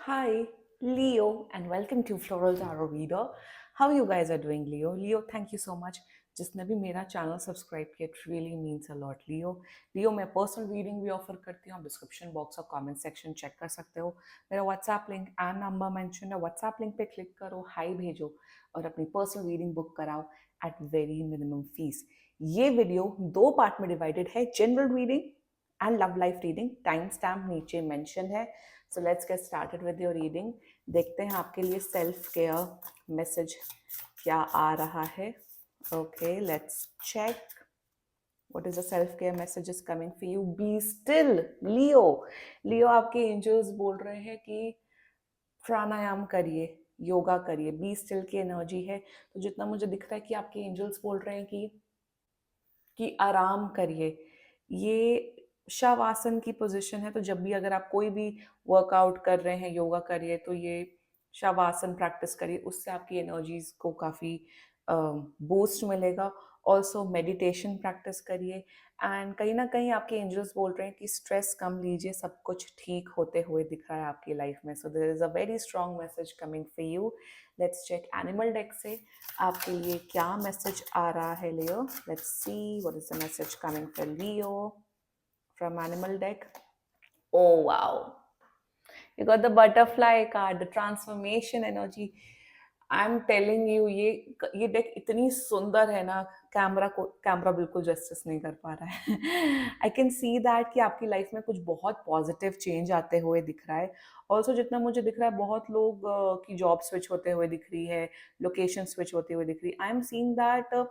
Hi, Leo, and welcome to Floral Tarot Reader. How you guys are doing, Leo? Leo, thank you so much. जिसने भी मेरा channel subscribe किया, it really means a lot. Leo मैं personal reading भी offer करती हूँ. आप description box और कमेंट सेक्शन चेक कर सकते हो. मेरा WhatsApp link and number mention है. व्हाट्सएप लिंक पे क्लिक करो, हाई भेजो और अपनी पर्सनल रीडिंग बुक कराओ एट वेरी मिनिमम फीस. ये वीडियो दो पार्ट में डिवाइडेड है, general reading and love life reading. Time stamp नीचे मेंशन है. So let's get started with your reading. देखते हैं आपके लिए सेल्फ केयर मैसेज क्या आ रहा है. Okay, let's check. What is the self-care messages coming for you? Be still, Leo. Leo, आपके एंजल्स बोल रहे हैं कि प्राणायाम करिए, योगा करिए. बी स्टिल की एनर्जी है. तो जितना मुझे दिख रहा है कि आपके एंजल्स बोल रहे हैं कि आराम करिए. ये शवासन की पोजीशन है. तो जब भी अगर आप कोई भी वर्कआउट कर रहे हैं, योगा करिए, तो ये शवासन प्रैक्टिस करिए. उससे आपकी एनर्जीज को काफ़ी बूस्ट मिलेगा. ऑल्सो मेडिटेशन प्रैक्टिस करिए. एंड कहीं ना कहीं आपके एंजल्स बोल रहे हैं कि स्ट्रेस कम लीजिए, सब कुछ ठीक होते हुए दिख रहा है आपकी लाइफ में. So there is a very strong message coming for you. Let's check animal deck से आपके लिए क्या मैसेज आ रहा है, Leo. Let's see what is the message coming for Leo from animal deck. Oh wow. You got the butterfly card, the transformation energy. I'm telling you, ये deck इतनी सुंदर है ना. कैमरा बिल्कुल जस्टिस नहीं कर पा रहा है. आई कैन सी दैट कि आपकी लाइफ में कुछ बहुत पॉजिटिव चेंज आते हुए दिख रहा है. ऑल्सो जितना मुझे दिख रहा है, बहुत लोग की जॉब स्विच होते हुए दिख रही है, लोकेशन स्विच होते हुए दिख रही है. आई एम सीइंग दैट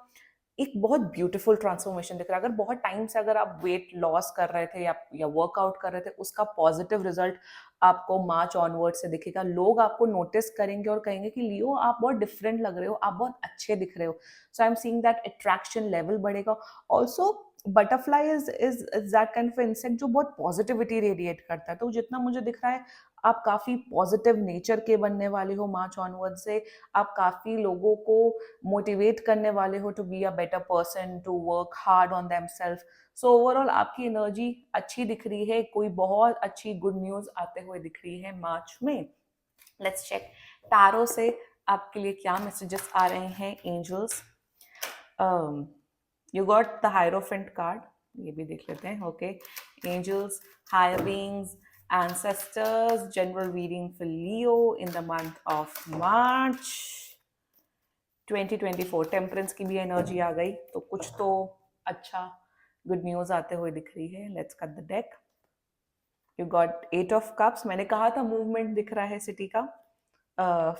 एक बहुत ब्यूटीफुल ट्रांसफॉर्मेशन दिख रहा है. अगर बहुत टाइम से अगर आप वेट लॉस कर रहे थे या वर्कआउट कर रहे थे, उसका पॉजिटिव रिजल्ट आपको मार्च ऑनवर्ड से दिखेगा. लोग आपको नोटिस करेंगे और कहेंगे कि लियो आप बहुत डिफरेंट लग रहे हो, आप बहुत अच्छे दिख रहे हो. So I am seeing that attraction level बढ़ेगा. Also butterfly is that kind of insect जो बहुत पॉजिटिविटी रेडिएट करता है. तो जितना मुझे दिख रहा है, आप काफी पॉजिटिव नेचर के बनने वाले हो मार्च ऑनवर्ड से. आप काफी लोगों को मोटिवेट करने वाले हो to be a better person, to work hard on them self. So overall आपकी एनर्जी अच्छी दिख रही है. कोई बहुत अच्छी गुड न्यूज आते हुए दिख रही है मार्च में. लेट्स चेक टैरो से आपके लिए क्या मैसेजेस आ रहे हैं, angels. You got the hierophant card. ये भी देख लेते हैं. Okay, angels, higher beings, ancestors, general reading for Leo in the month of March 2024. Temperance की भी एनर्जी आ गई, तो कुछ तो अच्छा गुड न्यूज आते हुए दिख रही है. Let's cut the deck. You got 8 of Cups. मैंने कहा था मूवमेंट दिख रहा है सिटी का.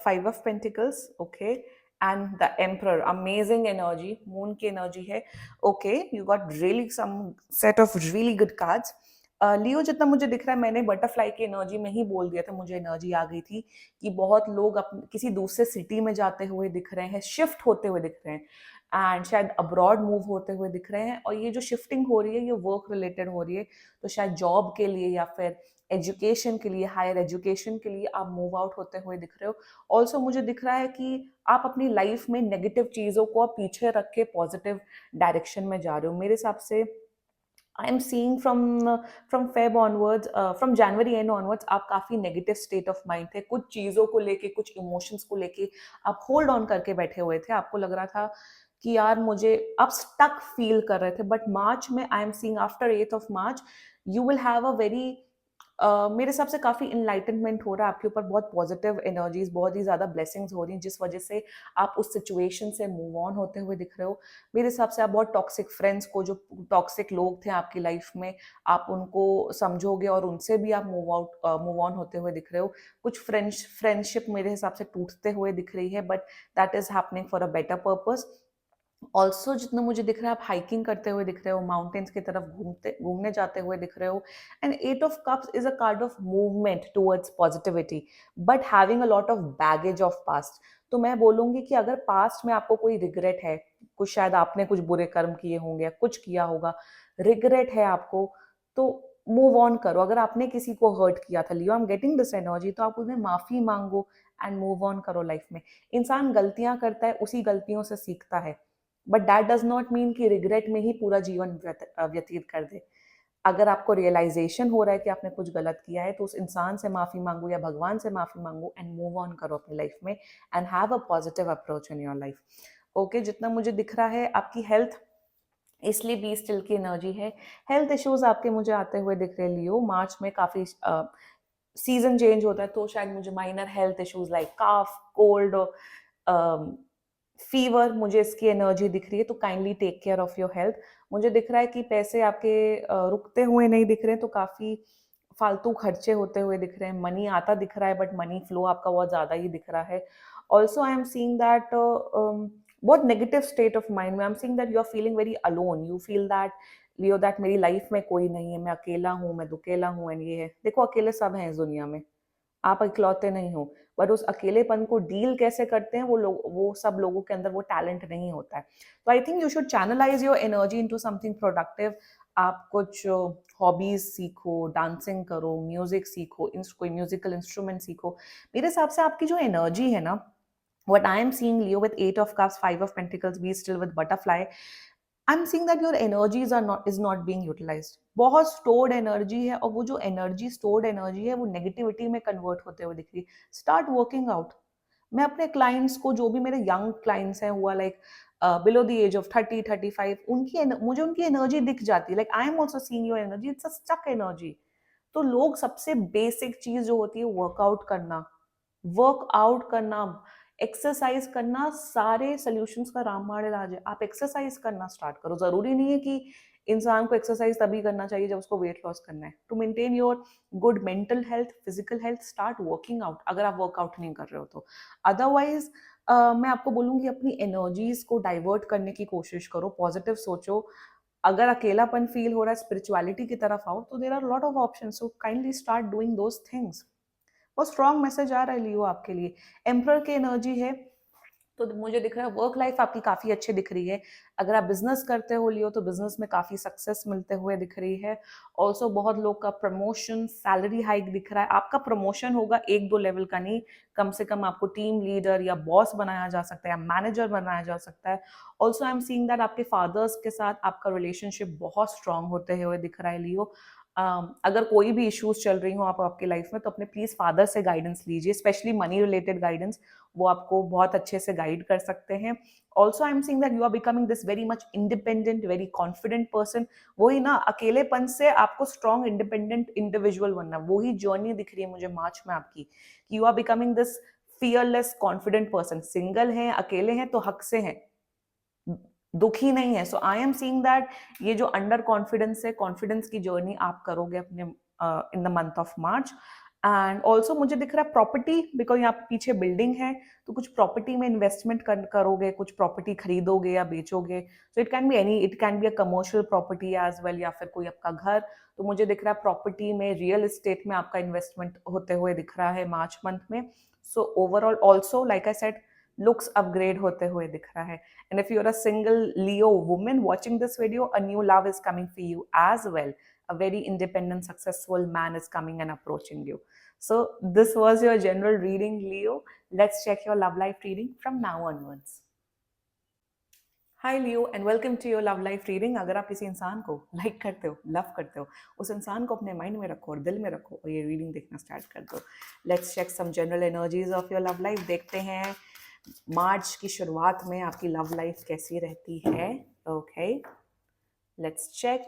5 of Pentacles. Okay, and the Emperor. Amazing energy, moon की एनर्जी है. Okay, you got really some set of really good cards. Leo, जितना मुझे दिख रहा है, मैंने बटरफ्लाई की एनर्जी में ही बोल दिया था, मुझे एनर्जी आ गई थी कि बहुत लोग किसी दूसरे सिटी में जाते हुए दिख रहे हैं, शिफ्ट होते हुए दिख रहे हैं, एंड शायद अब्रॉड मूव होते हुए दिख रहे हैं. और ये जो शिफ्टिंग हो रही है, ये वर्क रिलेटेड हो रही है. तो शायद जॉब के लिए या फिर एजुकेशन के लिए, हायर एजुकेशन के लिए आप मूव आउट होते हुए दिख रहे हो. ऑल्सो मुझे दिख रहा है कि आप अपनी लाइफ में नेगेटिव चीज़ों को आप पीछे रख के पॉजिटिव डायरेक्शन में जा रहे हो. मेरे हिसाब से आई am seeing from Feb onwards, from January and onwards, आप काफ़ी नेगेटिव स्टेट ऑफ माइंड थे. कुछ चीज़ों को लेके, कुछ इमोशंस को लेके आप होल्ड ऑन करके बैठे हुए थे. आपको लग रहा था कि यार मुझे, आप स्टक फील कर रहे थे. बट मार्च में I am seeing after 8 of March you will have a very, मेरे हिसाब से काफ़ी इनलाइटनमेंट हो रहा है आपके ऊपर. बहुत पॉजिटिव एनर्जीज, बहुत ही ज़्यादा ब्लेसिंग्स हो रही हैं, जिस वजह से आप उस सिचुएशन से मूव ऑन होते हुए दिख रहे हो. मेरे हिसाब से आप बहुत टॉक्सिक फ्रेंड्स को, जो टॉक्सिक लोग थे आपकी लाइफ में, आप उनको समझोगे और उनसे भी आप मूव ऑन होते हुए दिख रहे हो. कुछ फ्रेंडशिप मेरे हिसाब से टूटते हुए दिख रही है, but that is happening for a better purpose. Also जितना मुझे दिख रहा है, आप हाइकिंग करते हुए दिख रहे हो, माउंटेन्स की तरफ घूमने जाते हुए दिख रहे हो. And 8 of Cups is a card of movement towards positivity, but having a lot of baggage of past. तो मैं बोलूंगी कि अगर पास्ट में आपको कोई रिग्रेट है, कुछ शायद आपने कुछ बुरे कर्म किए होंगे या कुछ किया होगा, रिग्रेट है आपको, तो मूव ऑन करो. अगर आपने किसी को हर्ट किया था, Leo I am getting this energy, तो आप उन्हें माफी मांगो एंड मूव ऑन करो. लाइफ में इंसान गलतियां करता है, उसी गलतियों से सीखता है, but that does not mean कि रिग्रेट में ही पूरा जीवन व्यतीत कर दे. अगर आपको रियलाइजेशन हो रहा है कि आपने कुछ गलत किया है तो उस इंसान से माफ़ी मांगो या भगवान से माफ़ी मांगो एंड मूव ऑन करो अपनी लाइफ में and have a positive approach in your life. Okay, जितना मुझे दिख रहा है आपकी हेल्थ, इसलिए बी स्टिल की एनर्जी है। हेल्थ इश्यूज आपके मुझे आते हुए दिख रहे लियो, मार्च में काफ़ी सीजन चेंज होता है तो शायद मुझे minor health issues like cough, cold, fever, मुझे इसकी एनर्जी दिख रही है। तो kindly take care of your health. मुझे दिख रहा है कि पैसे आपके रुकते हुए नहीं दिख रहे हैं, तो काफ़ी फालतू खर्चे होते हुए दिख रहे हैं। मनी आता दिख रहा है बट मनी फ्लो आपका बहुत ज़्यादा ही दिख रहा है। Also I am seeing that बहुत नेगेटिव स्टेट ऑफ माइंड में I am seeing that you are feeling very alone, you feel that Leo that मेरी लाइफ में कोई नहीं है, मैं अकेला हूँ, मैं दुकेला हूँ एंड ये है। देखो अकेले सब हैं इस दुनिया में, आप इकलौते नहीं हो, बट उस अकेलेपन को डील कैसे करते हैं वो लोग, वो सब लोगों के अंदर वो टैलेंट नहीं होता है। तो I think you should channelize your energy into something productive. आप कुछ हॉबीज सीखो, डांसिंग करो, म्यूजिक सीखो, कोई म्यूजिकल इंस्ट्रूमेंट सीखो। मेरे हिसाब से आपकी जो एनर्जी है ना, what I am seeing Leo with 8 of cups, 5 of pentacles, be still with butterfly, I'm seeing that your energies are not is not being utilized. बहुत stored energy है और वो जो energy stored energy है वो negativity में convert होते हुए दिख रही है। Start working out. मैं अपने clients को, जो भी मेरे young clients हैं हुआ like below the age of 30-35, मुझे उनकी energy दिख जाती है। Like I am also seeing your energy, it's a stuck energy. तो लोग सबसे basic चीज जो होती है वर्कआउट करना, वर्कआउट करना, एक्सरसाइज करना, सारे सॉल्यूशंस का रामबाण इलाज है। आप एक्सरसाइज करना स्टार्ट करो। जरूरी नहीं है कि इंसान को एक्सरसाइज तभी करना चाहिए जब उसको वेट लॉस करना है। To maintain your good mental health, physical health, start working out, अगर आप वर्कआउट नहीं कर रहे हो तो। अदरवाइज मैं आपको बोलूंगी अपनी एनर्जीज को डाइवर्ट करने की कोशिश करो, पॉजिटिव सोचो। अगर अकेलापन फील हो रहा है, स्पिरिचुअलिटी की तरफ आओ, तो there are lot of options, so kindly start doing those things. बहुत स्ट्रॉन्ग मैसेज आ रहा है लियो आपके लिए। एम्परर की एनर्जी है, तो मुझे दिख रहा है वर्क लाइफ आपकी काफी अच्छी दिख रही है। अगर आप बिजनेस करते हो लियो तो बिजनेस में काफी सक्सेस मिलते हुए दिख रही है। ऑल्सो बहुत लोग का प्रमोशन, सैलरी हाइक दिख रहा है। आपका प्रमोशन होगा, 1-2 लेवल का नहीं, कम से कम आपको टीम लीडर या बॉस बनाया जा सकता है, मैनेजर बनाया जा सकता है। Also I am seeing that आपके फादर्स के साथ आपका रिलेशनशिप बहुत स्ट्रांग होते हुए दिख रहा है लियो। अगर कोई भी इश्यूज चल रही हो आप आपकी लाइफ में, तो अपने प्लीज फादर से गाइडेंस लीजिए, स्पेशली मनी रिलेटेड गाइडेंस। वो आपको बहुत अच्छे से गाइड कर सकते हैं। Also I am seeing that you are becoming this very much independent, very confident person. वही ना, अकेलेपन से आपको स्ट्रॉन्ग इंडिपेंडेंट इंडिविजुअल बनना, वही जर्नी दिख रही है मुझे मार्च में आपकी, कि you are becoming this fearless confident person. Single हैं, अकेले हैं तो हक से हैं, दुखी नहीं है। सो आई एम सीइंग दैट ये जो अंडर कॉन्फिडेंस है, कॉन्फिडेंस की जर्नी आप करोगे अपने in the month of March. And also मुझे दिख रहा है प्रॉपर्टी, बिकॉज यहाँ पे पीछे बिल्डिंग है, तो कुछ प्रॉपर्टी में इन्वेस्टमेंट करोगे, कुछ प्रॉपर्टी खरीदोगे या बेचोगे। So it can be any, it can be a commercial property as well, या फिर कोई आपका घर। तो मुझे दिख रहा है प्रॉपर्टी में, रियल एस्टेट में आपका इन्वेस्टमेंट होते हुए दिख रहा है मार्च मंथ में। So overall also like I said, looks upgrade होते हुए दिख रहा है। And if you're a single Leo woman watching this video, a new love is coming for you as well. A very independent, successful man is coming and approaching you. So this was your general reading, Leo. Let's check your love life reading from now onwards. Hi Leo and welcome to your love life reading. अगर आप किसी इंसान को like करते हो, love करते हो, उस इंसान को अपने माइंड में रखो और दिल में रखो और ये रीडिंग देखना स्टार्ट कर दो। Let's check some general energies of your love life. देखते हैं मार्च की शुरुआत में आपकी लव लाइफ कैसी रहती है। Okay, let's check.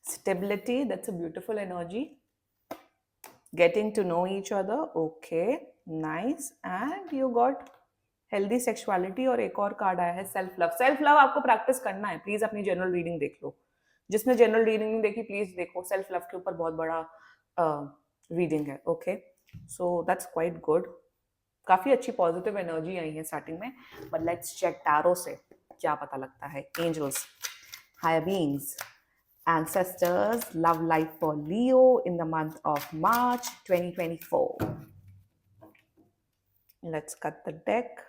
Stability, that's a beautiful energy. Getting to know each other, okay, nice. And you got healthy sexuality, और एक और कार्ड आया है सेल्फ लव। सेल्फ लव आपको प्रैक्टिस करना है, प्लीज अपनी जनरल रीडिंग देख लो। जिसने जनरल रीडिंग नहीं देखी प्लीज देखो, सेल्फ लव के ऊपर बहुत बड़ा रीडिंग है। Okay, so that's quite good. काफी अच्छी पॉजिटिव एनर्जी आई है स्टार्टिंग में, बट लेट्स चेक टैरो से क्या पता लगता है। Angels, higher beings, ancestors, love life for Leo in the month of March 2024. Let's cut the deck.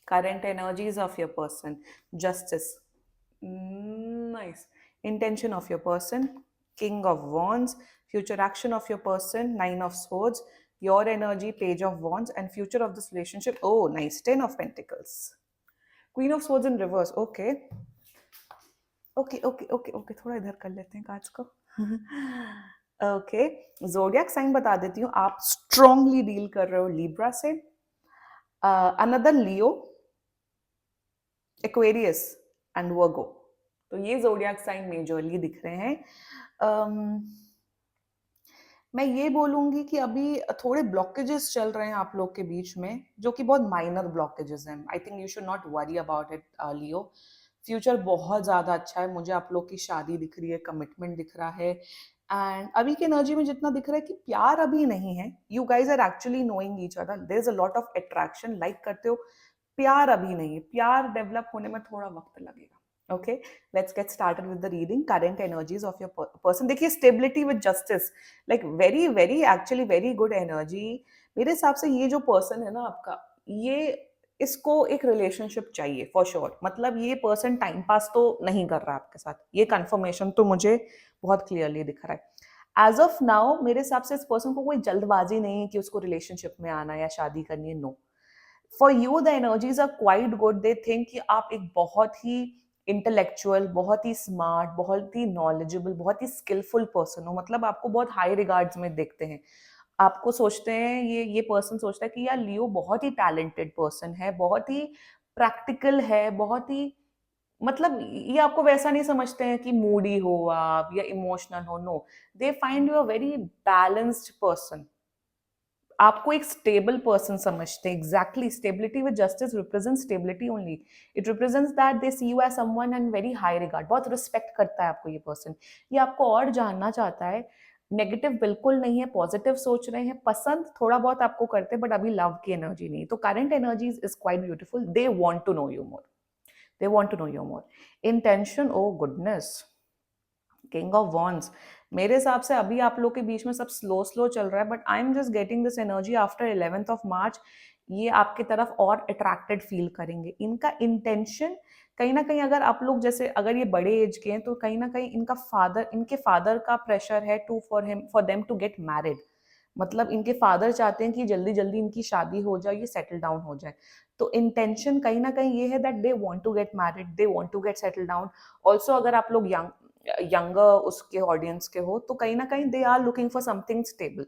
Current energies of your person. Justice, nice. Intention of your person. King of Wands. Future action of your person. 9 of Swords. Your energy, Page of Wands. And future of this relationship, oh nice, 10 of Pentacles. Queen of Swords in reverse, okay. Okay okay okay okay, थोड़ा इधर कर लेते हैं कांच को। Okay, zodiac sign बता देती हूँ, आप स्ट्रांगली डील कर रहे हो लिब्रा से, अनदर लियो, एक्वेरियस एंड वर्गो। तो ये जोडियक साइन मेजरली दिख रहे हैं। मैं ये बोलूँगी कि अभी थोड़े ब्लॉकेजेस चल रहे हैं आप लोग के बीच में, जो कि बहुत माइनर ब्लॉकेजेस हैं। आई think you should not worry about it Leo. Future बहुत ज़्यादा अच्छा है, मुझे आप लोग की शादी दिख रही है, कमिटमेंट दिख रहा है, एंड अभी की एनर्जी में जितना दिख रहा है कि प्यार अभी नहीं है। You guys are actually knowing each other, there is a lot of attraction, like करते हो, प्यार अभी नहीं है, प्यार डेवलप होने में थोड़ा वक्त लगेगा। Okay, let's get started with the reading. Current energies of your person. देखिए, stability with justice, like very very actually very good energy. मेरे हिसाब से ये जो पर्सन है ना आपका, ये इसको एक रिलेशनशिप चाहिए फॉर श्योर। मतलब ये पर्सन टाइम पास तो नहीं कर रहा आपके साथ, ये कंफर्मेशन तो मुझे बहुत क्लियरली दिख रहा है। एज ऑफ नाउ मेरे हिसाब से इस पर्सन को कोई जल्दबाजी नहीं है कि उसको रिलेशनशिप में आना या शादी करनी है, no. For you the energies are quite good, they think कि आप एक बहुत ही इंटेलेक्चुअल, बहुत ही स्मार्ट, बहुत ही नॉलेजेबल, बहुत ही स्किलफुल पर्सन हो। मतलब आपको बहुत हाई रिगार्ड्स में देखते हैं, आपको सोचते हैं, ये पर्सन सोचता है कि यार लियो बहुत ही टैलेंटेड पर्सन है, बहुत ही प्रैक्टिकल है, बहुत ही, मतलब ये आपको वैसा नहीं समझते हैं कि मूडी हो आप या इमोशनल हो, no. They find you a very balanced person, आपको एक स्टेबल पर्सन समझते हैं। Exactly, stability with justice represent stability only. It represents that they see you as someone and very high regard, बहुत respect करता है आपको ये पर्सन, ये आपको और जानना चाहता है। नेगेटिव बिल्कुल नहीं है, पॉजिटिव सोच रहे हैं, पसंद थोड़ा बहुत आपको करते हैं, बट अभी लव की एनर्जी नहीं। तो current energies is quite beautiful, they want to know you more, they want to know you more. Intention, oh goodness, king of wands. मेरे हिसाब से अभी आप लोग के बीच में सब स्लो स्लो चल रहा है, but I am just getting this energy after 11th of March, ये आपकी तरफ और अट्रैक्टेड फील करेंगे। इनका इंटेंशन कहीं ना कहीं, अगर आप लोग जैसे अगर ये बड़े एज के हैं तो कहीं ना कहीं इनका फादर, इनके फादर का प्रेशर है to for them to get married. मतलब इनके फादर चाहते हैं कि जल्दी जल्दी इनकी शादी हो जाए, ये सेटल डाउन हो जाए। तो इंटेंशन कहीं ना कहीं ये है that they want to get married, they want to get settle down. Also अगर आप लोग यंगर उसके ऑडियंस के हो तो कहीं ना कहीं they are looking for something stable.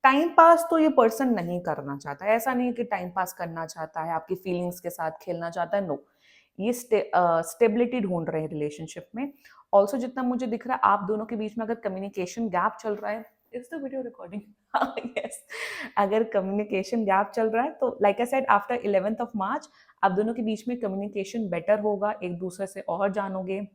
Time pass तो ये पर्सन नहीं करना चाहता है, ऐसा नहीं है कि टाइम पास करना चाहता है, आपकी फीलिंग्स के साथ खेलना चाहता है, नो। ये स्टेबिलिटी ढूंढ रहे हैं रिलेशनशिप में। ऑल्सो जितना मुझे दिख रहा है आप दोनों के बीच में अगर कम्युनिकेशन गैप चल रहा है, is the video recording, yes, अगर कम्युनिकेशन गैप चल रहा है तो like I said after 11th of March आप दोनों के बीच में कम्युनिकेशन बेटर होगा, एक दूसरे से और जानोगे,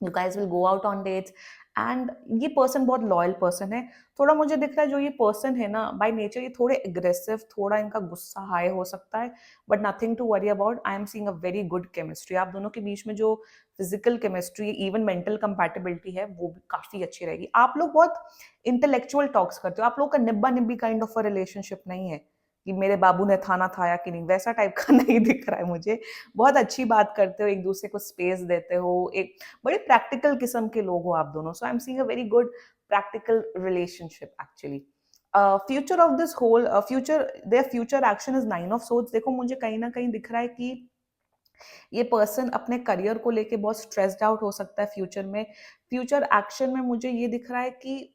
you guys will go out on dates. And ये पर्सन बहुत लॉयल पर्सन है। थोड़ा मुझे दिख रहा है जो ये पर्सन है ना बाय नेचर, ये थोड़े एग्रेसिव, थोड़ा इनका गुस्सा हाई हो सकता है, but nothing to worry about. I am seeing a very good chemistry, आप दोनों के बीच में जो physical chemistry, even mental compatibility है, वो भी काफी अच्छी रहेगी। आप लोग बहुत इंटेलेक्चुअल टॉक्स करते हो, आप लोग का निब्बा निब्बी काइंड ऑफ अ रिलेशनशिप नहीं है कि मेरे बाबू ने खाना खाया कि नहीं, वैसा टाइप का नहीं दिख रहा है मुझे। बहुत अच्छी बात करते हो, एक दूसरे को स्पेस देते हो, एक बड़े प्रैक्टिकल किस्म के लोग हो आप दोनों। So I am seeing a very good practical relationship actually. Future of this whole future, there future action is 9 of swords. देखो मुझे कहीं ना कहीं दिख रहा है कि ये पर्सन अपने करियर को लेके बहुत स्ट्रेस्ड आउट हो सकता है फ्यूचर में। फ्यूचर एक्शन में मुझे ये दिख रहा है कि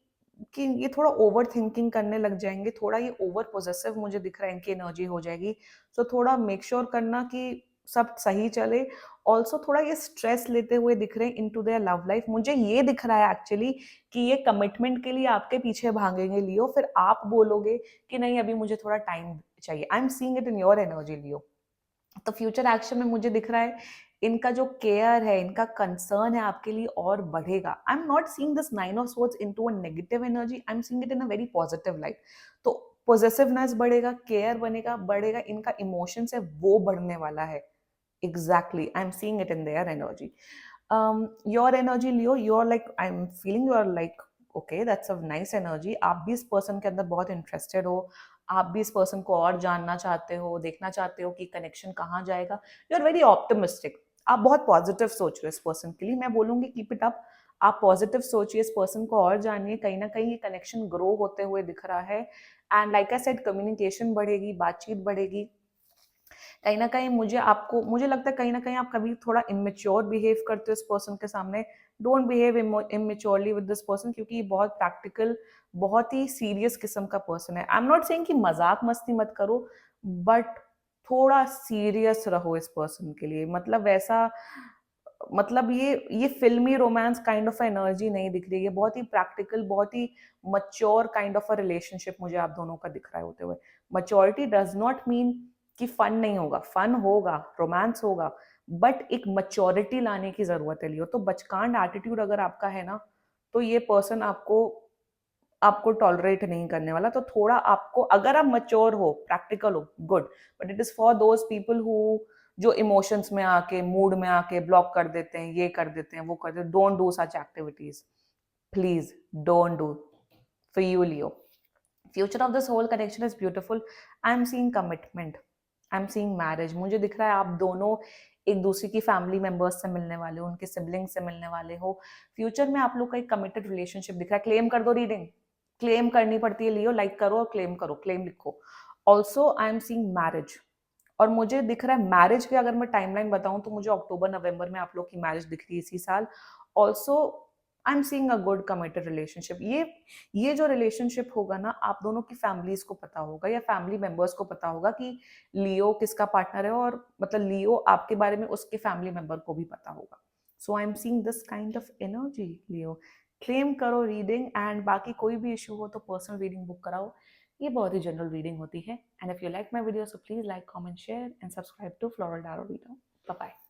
ये थोड़ा ओवर थिंकिंग करने लग जाएंगे, थोड़ा ये ओवर पोजेसिव मुझे दिख रहा है, इनकी एनर्जी हो जाएगी। सो थोड़ा मेक श्योर करना कि सब सही चले। ऑल्सो थोड़ा ये स्ट्रेस लेते हुए दिख रहे हैं इन टू देयर लव लाइफ। मुझे ये दिख रहा है एक्चुअली कि ये कमिटमेंट के लिए आपके पीछे भागेंगे लियो, फिर आप बोलोगे कि नहीं अभी मुझे थोड़ा टाइम चाहिए। I am seeing it in your energy Leo. तो फ्यूचर एक्शन में मुझे दिख रहा है इनका जो केयर है, इनका कंसर्न है आपके लिए और बढ़ेगा। I am not seeing this 9 of swords into a negative energy, I am seeing it in a very positive light. तो पॉजिटिवनेस बढ़ेगा, केयर बनेगा, बढ़ेगा, इनका इमोशंस है वो बढ़ने वाला है। Exactly, I am seeing it in their energy. Your energy Leo, you are like, I am feeling you are like okay, that's a nice energy. आप भी इस पर्सन के अंदर बहुत इंटरेस्टेड हो, आप भी इस पर्सन को और जानना चाहते हो, देखना चाहते हो कि कनेक्शन कहाँ जाएगा। यू आर वेरी ऑप्टिमिस्टिक, आप बहुत पॉजिटिव सोच रहे हो इस पर्सन के लिए। मैं बोलूंगी कीप इट अप, आप पॉजिटिव सोचिए, इस पर्सन को और जानिए, कहीं ना कहीं ये कनेक्शन ग्रो होते हुए दिख रहा है। And like I said communication बढ़ेगी, बातचीत बढ़ेगी, कहीं ना कहीं मुझे लगता है कहीं ना कहीं आप कभी थोड़ा इमेच्योर बिहेव करते हो इस पर्सन के सामने। Don't behave immaturely with this person, क्योंकि ये बहुत प्रैक्टिकल, बहुत ही सीरियस किस्म का पर्सन है। आई एम नॉट सेइंग कि मजाक मस्ती मत करो, बट थोड़ा सीरियस रहो इस पर्सन के लिए। मतलब वैसा, मतलब ये फिल्मी रोमांस काइंड ऑफ एनर्जी नहीं दिख रही है, बहुत ही प्रैक्टिकल, बहुत ही mature kind of a relationship मुझे आप दोनों का दिख रहा है होते हुए। मच्योरिटी डज नॉट मीन कि फन नहीं होगा, फन होगा, रोमांस होगा, बट एक मच्योरिटी लाने की जरूरत है लियो। तो बचकांड एटीट्यूड अगर आपका है ना, तो ये पर्सन आपको आपको टॉलरेट नहीं करने वाला। तो थोड़ा आपको, अगर आप मच्योर हो, प्रैक्टिकल हो, good, but it is for those people who जो इमोशंस में आके, मूड में आके ब्लॉक कर देते हैं, ये कर देते हैं, वो कर देते हैं। Don't do such activities, please don't do. For you Leo, future of this whole connection is beautiful. I am seeing commitment, I am seeing marriage. मुझे दिख रहा है आप दोनों एक दूसरे की फैमिली मेंबर्स से मिलने वाले हो, उनके सिबलिंग से मिलने वाले हो। फ्यूचर में आप लोग का एक कमिटेड रिलेशनशिप दिख रहा है। क्लेम कर दो रीडिंग, क्लेम करनी पड़ती है लियो, लाइक करो और क्लेम करो, क्लेम लिखो। Also I am seeing marriage, और मुझे दिख रहा है मैरिज की, अगर मैं टाइमलाइन बताऊं तो मुझे अक्टूबर नवंबर में आप लोग की मैरिज दिख रही है इसी साल। Also I am seeing a good committed relationship. ये जो रिलेशनशिप होगा ना, आप दोनों की फैमिलीज को पता होगा या फैमिली मेंबर्स को पता होगा कि लियो किसका पार्टनर है, और मतलब लियो आपके बारे में उसके फैमिली मेंबर को भी पता होगा। So I am seeing this kind of energy Leo. Claim करो रीडिंग, एंड बाकी कोई भी इशू हो तो पर्सनल रीडिंग बुक कराओ। ये बहुत ही जनरल रीडिंग होती है। And if you like my video, so please like, comment, share and subscribe to floral tarot reader. Bye bye.